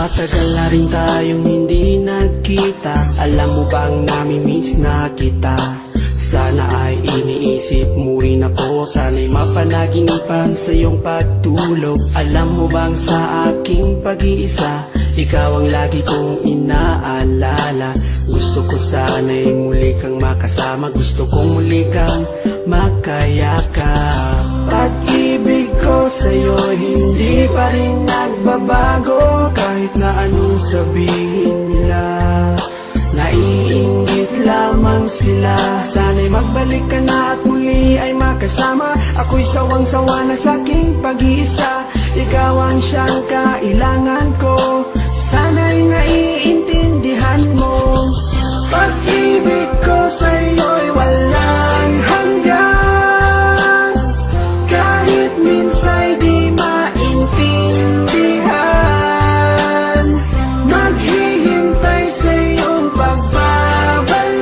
Matagal na rin tayong hindi nagkita. Alam mo bang nami-miss na kita? Sana ay iniisip mo rin ako. Sana'y mapanaginipan sa iyong pagtulog. Alam mo bang sa aking pag-iisa, ikaw ang lagi kong inaalala. Gusto ko sana'y muli kang makasama. Gusto kong muli kang makayakap. Pag-ibig ko sa'yo hindi pa rin nagbabago. Kahit na anong sabihin nila, naiinggit lamang sila. Sana'y magbalik ka na at muli ay makasama. Ako'y sawang-sawa na sa aking pag-iisa. Ikaw ang siyang kailangan ko. Sana'y naiintindihan mo. Pag-ibig ko sa'yo'y walang hanggan. Kahit minsa'y di maintindihan, maghihintay sa iyong pagbabalik.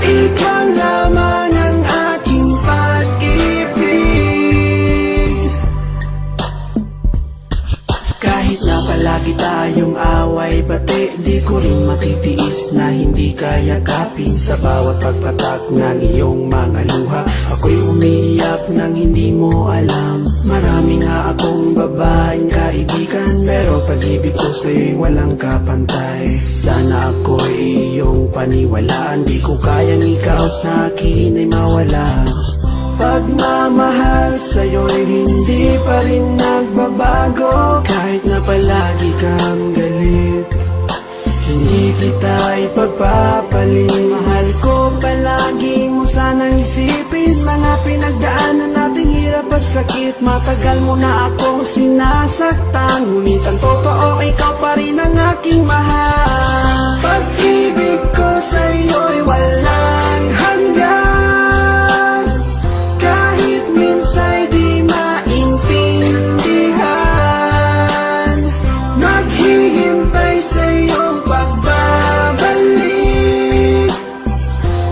Ikaw lamang ang aking pag-ibig. Kahit na palagi tayong away bate, di ko rin matitiis na hindi kayakapin. Sa bawat pagpatak ng iyong mga luha, ako'y umiiyak nang hindi mo alam. Marami nga akong babaeng kaibigan, pero pag-ibig ko sa'yo'y walang kapantay. Sana ako'y iyong paniwalaan, di ko kayang ikaw sa akin ay mawala. Pagmamahal sa'yo'y hindi pa rin nagbabago. Kahit na palagi kang galit, hindi kita ipagpapalit. Mahal ko palagi mo sanang isipin mga pinagdaanan nating hirap at sakit. Matagal mo na akong sinasaktan, ngunit ang totoo ikaw pa rin ang aking mahal. Pag-ibig ko sa'yo'y walang hanggan. Kahit minsa'y di maintindihan, maghihintay sa iyong pagbabalik.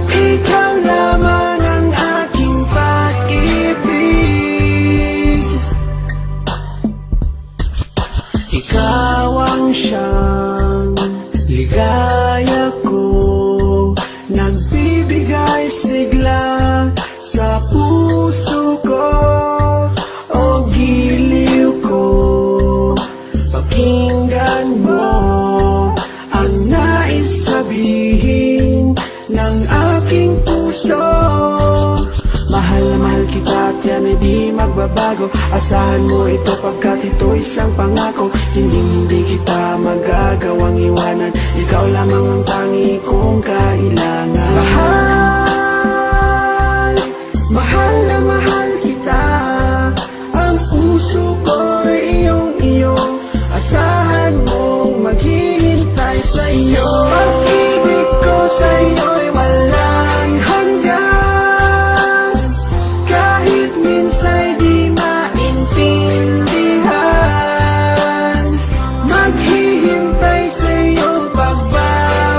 Ikaw lamang ang aking pag-ibig. Ikaw ang siyang ligaya ko, nagbibigay sigla sa puso ko. O giliw ko, pakinggan mo ang nais sabihin ng aking puso. Mahal na mahal kita at yan ay di magbabago. Asahan mo ito pagkat ito isang pangako. Hindi kita magagawang iwanan. Ikaw lamang ang tangi kong kailangan. Mahal na mahal kita. Ang puso ko'y iyong-iyo. Asahan mong maghihintay sa iyo. Pag-ibig ko sa iyo'y walang hanggan. Kahit minsa'y di maintindihan, maghihintay sa iyong pagbabalik.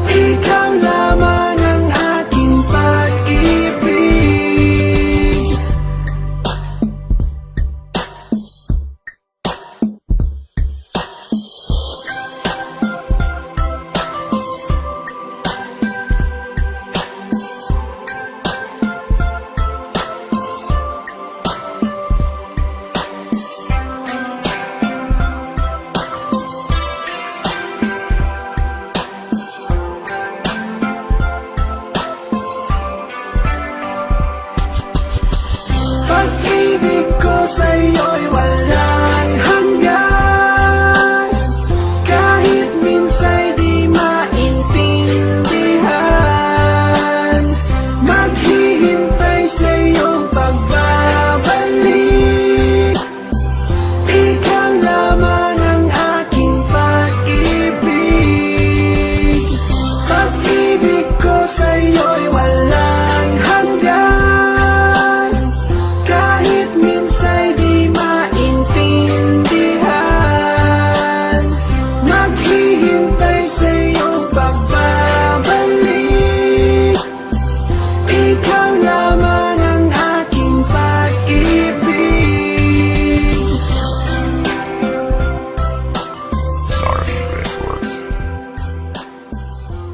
Ikaw lamang ang aking pag-ibig. Pag-ibig ko sa'yo'y walang